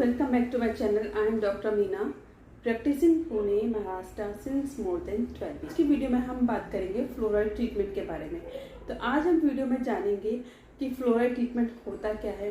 welcome back to my channel. I am Dr. Meena, practicing Pune, Maharashtra since more than 12 years. आज की video में हम बात करेंगे फ्लोराइड ट्रीटमेंट के बारे में। तो आज हम वीडियो में जानेंगे कि फ्लोराइड ट्रीटमेंट होता क्या है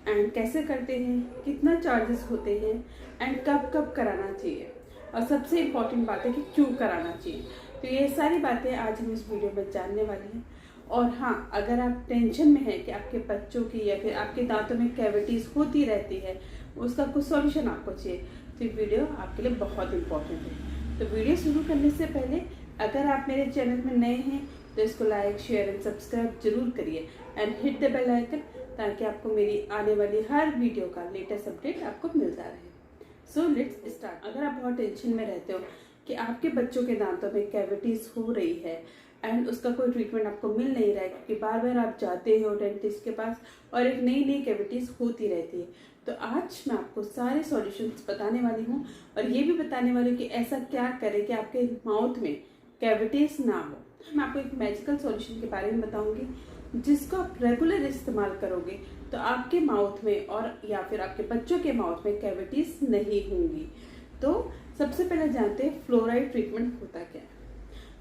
एंड कैसे करते हैं, कितना चार्जेस होते हैं एंड कब कब कराना चाहिए, और सबसे इम्पोर्टेंट बात है कि क्यों कराना चाहिए। तो ये सारी बातें आज हम इस वीडियो में जानने वाले हैं। और हाँ, अगर आप टेंशन में हैं कि आपके बच्चों की या फिर आपके दांतों में कैविटीज होती रहती है, उसका कुछ सॉल्यूशन आपको चाहिए, तो ये वीडियो आपके लिए बहुत इंपॉर्टेंट है। तो वीडियो शुरू करने से पहले अगर आप मेरे चैनल में नए हैं तो इसको लाइक, शेयर एंड सब्सक्राइब जरूर करिए and hit the bell icon, ताकि आपको मेरी आने वाली हर वीडियो का लेटेस्ट अपडेट आपको मिलता रहे। So let's start. अगर आप बहुत टेंशन में रहते हो कि आपके बच्चों के दांतों में कैविटीज हो रही है एंड उसका कोई ट्रीटमेंट आपको मिल नहीं रहा है, क्योंकि बार बार आप जाते हो डेंटिस्ट के पास और एक नई नई कैविटीज होती रहती है, तो आज मैं आपको सारे सॉल्यूशंस बताने वाली हूँ और ये भी बताने वाली हूँ कि ऐसा क्या करें कि आपके माउथ में कैविटीज ना हो। मैं आपको एक मैजिकल सॉल्यूशन के बारे में बताऊंगी जिसको आप रेगुलर इस्तेमाल करोगे तो आपके माउथ में और या फिर आपके बच्चों के माउथ में कैविटीज नहीं होंगी। तो सबसे पहले जानते हैं फ्लोराइड ट्रीटमेंट होता क्या है।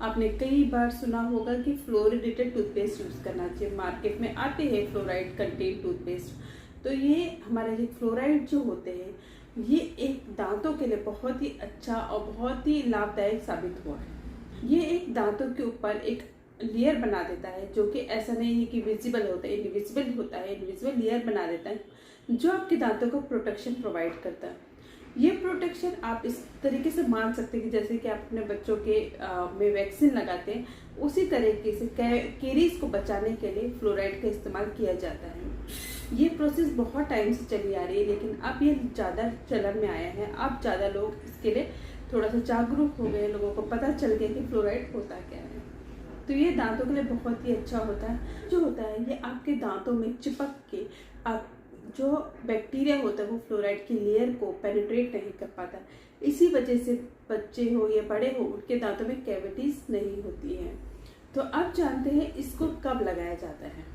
आपने कई बार सुना होगा कि फ्लोरिडेटेड टूथपेस्ट यूज करना चाहिए। मार्केट में आते हैं फ्लोराइड कंटेन टूथपेस्ट। तो ये हमारे जो फ्लोराइड जो होते हैं ये एक दांतों के लिए बहुत ही अच्छा और बहुत ही लाभदायक साबित हुआ है। ये एक दांतों के ऊपर एक लेयर बना देता है, जो कि ऐसा नहीं है कि विजिबल होता है, इनविजिबल होता है, इनविजिबल लेयर बना देता है जो आपके दांतों को प्रोटेक्शन प्रोवाइड करता है। ये प्रोटेक्शन आप इस तरीके से मान सकते हैं कि जैसे कि आप अपने बच्चों के में वैक्सीन लगाते हैं, उसी तरीके से कैरीज को बचाने के लिए फ्लोराइड का इस्तेमाल किया जाता है। ये प्रोसेस बहुत टाइम से चली आ रही है, लेकिन अब ये ज़्यादा चलन में आया है। अब ज़्यादा लोग इसके लिए थोड़ा सा जागरूक हो गए, लोगों को पता चल गया कि फ्लोराइड होता क्या है। तो ये दांतों के लिए बहुत ही अच्छा होता है। जो होता है ये आपके दांतों में चिपक के आप जो बैक्टीरिया होता है वो फ्लोराइड की लेयर को पेनिट्रेट नहीं कर पाता। इसी वजह से बच्चे हो या बड़े हो उनके दांतों में कैविटीज नहीं होती है। तो अब जानते हैं इसको कब लगाया जाता है।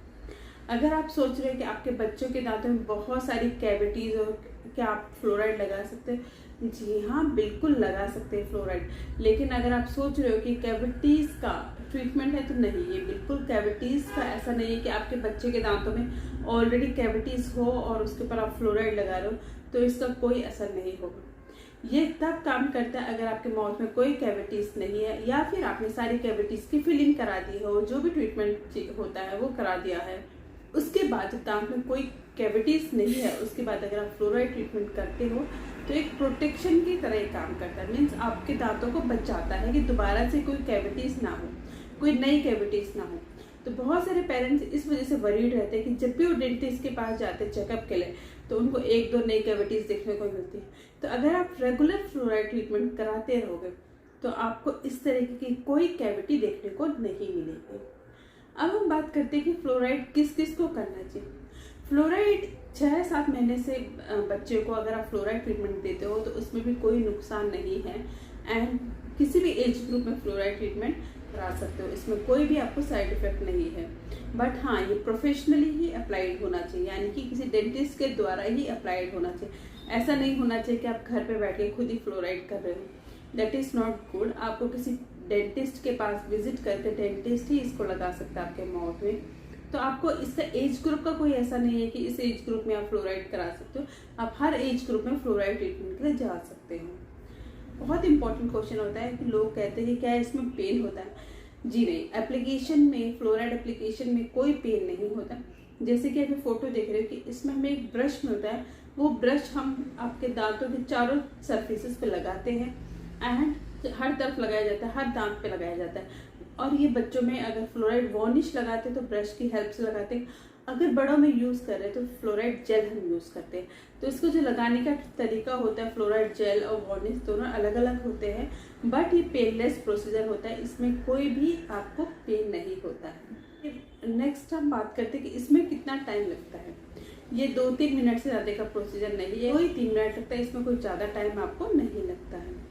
अगर आप सोच रहे हैं कि आपके बच्चों के दांतों में बहुत सारी कैविटीज और क्या आप फ्लोराइड लगा सकते हैं, जी हाँ, बिल्कुल लगा सकते हैं फ्लोराइड। लेकिन अगर आप सोच रहे हो कि कैविटीज का ट्रीटमेंट है, तो नहीं, ये बिल्कुल कैविटीज का ऐसा नहीं है कि आपके बच्चे के दांतों में ऑलरेडी कैविटीज हो और उसके ऊपर आप फ्लोराइड लगा रहे हो, तो इसका कोई असर नहीं होगा। ये तब काम करता है अगर आपके माउथ में कोई कैविटीज नहीं है या फिर आपने सारी कैविटीज की फिलिंग करा दी हो, जो भी ट्रीटमेंट होता है वो करा दिया है। उसके बाद दांत में कोई कैविटीज नहीं है, उसके बाद अगर आप फ्लोराइड ट्रीटमेंट करते हो तो एक प्रोटेक्शन की तरह काम करता है। मीन्स आपके दांतों को बचाता है कि दोबारा से कोई कैविटीज ना हो, कोई नई कैविटीज ना हो। तो बहुत सारे पेरेंट्स इस वजह से वरीड रहते हैं कि जब भी वो डेंटिस्ट के पास जाते हैं चेकअप के लिए तो उनको एक दो नई कैविटीज देखने को मिलती है। तो अगर आप रेगुलर फ्लोराइड ट्रीटमेंट कराते रहोगे तो आपको इस तरीके की कोई कैविटी देखने को नहीं मिलेगी। अब हम बात करते हैं कि फ्लोराइड किस किस को करना चाहिए। फ्लोराइड 6-7 महीने से बच्चे को अगर आप फ्लोराइड ट्रीटमेंट देते हो तो उसमें भी कोई नुकसान नहीं है एंड किसी भी एज ग्रुप में फ्लोराइड ट्रीटमेंट करा सकते हो। इसमें कोई भी आपको साइड इफेक्ट नहीं है। बट हाँ, ये प्रोफेशनली ही अप्लाइड होना चाहिए, यानी कि किसी डेंटिस्ट के द्वारा ही अप्लाइड होना चाहिए। ऐसा नहीं होना चाहिए कि आप घर पे बैठ के खुद ही फ्लोराइड कर रहे हो। That is not good. आपको किसी डेंटिस्ट के पास विजिट करके डेंटिस्ट ही इसको लगा सकता है आपके माउथ में। तो आपको इसका एज ग्रुप का कोई ऐसा नहीं है कि इस एज ग्रुप में आप फ्लोराइड करा सकते हो। आप हर एज ग्रुप में फ्लोराइड ट्रीटमेंट के लिए जा सकते हो। बहुत इंपॉर्टेंट क्वेश्चन होता है कि लोग कहते हैं क्या इसमें पेन होता है। जी नहीं, एप्लीकेशन में फ्लोराइड एप्लीकेशन में कोई पेन नहीं होता। जैसे कि अभी फोटो देख रहे हो कि इसमें हमें एक ब्रश मिलता है, वो ब्रश हम आपके दांतों के चारों सरफेसेस पे लगाते हैं एंड हर तरफ लगाया जाता है, हर दांत पे लगाया जाता है। और ये बच्चों में अगर फ्लोराइड वार्निश लगाते हैं तो ब्रश की हेल्प से लगाते हैं। अगर बड़ों में यूज कर रहे हैं तो फ्लोराइड जेल हम यूज करते हैं। तो इसको जो लगाने का तरीका होता है, फ्लोराइड जेल और वार्निश दोनों अलग अलग होते हैं, बट ये पेनलेस प्रोसीजर होता है। इसमें कोई भी आपको पेन नहीं होता है। नेक्स्ट हम बात करते हैं कि इसमें कितना टाइम लगता है। ये 2-3 मिनट से ज्यादा का प्रोसीजर नहीं है, कोई 3 मिनट लगता है, इसमें कोई ज्यादा टाइम आपको नहीं लगता है।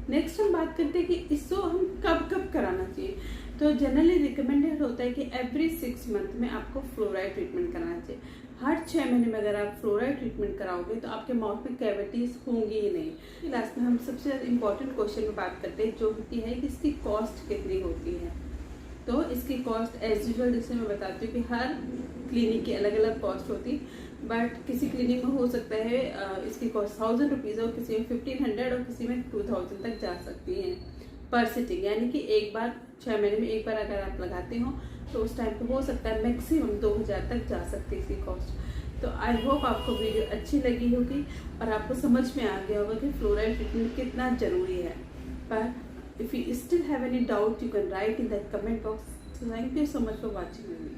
नेक्स्ट हम बात करते हैं कि इसको हम कब कब कराना चाहिए। तो जनरली रिकमेंडेड होता है कि एवरी 6 मंथ में आपको फ्लोराइड ट्रीटमेंट कराना चाहिए। हर 6 महीने में अगर आप फ्लोराइड ट्रीटमेंट कराओगे तो आपके माउथ में कैविटीज होंगी ही नहीं। लास्ट में हम सबसे ज़्यादा इंपॉर्टेंट क्वेश्चन पे बात करते हैं, जो होती है कि इसकी कॉस्ट कितनी होती है। तो इसकी कॉस्ट एज यूजुअल जैसे मैं बताती हूँ कि हर क्लिनिक की अलग अलग कॉस्ट होती, बट किसी क्लिनिक में हो सकता है इसकी कॉस्ट 1000 रुपीज़ और किसी में 1500 और किसी में 2000 तक जा सकती है पर सिटिंग। यानी कि एक बार 6 महीने में एक बार अगर आप लगाते हो तो उस टाइम पे हो सकता है मैक्सिमम 2000 तक जा सकती है इसकी कॉस्ट। तो आई होप आपको वीडियो अच्छी लगी होगी और आपको समझ में आ गया होगा कि फ्लोराइड ट्रीटमेंट कितना ज़रूरी है। पर if you still have any doubt, you can write in that comment box. So thank you so much for watching the video.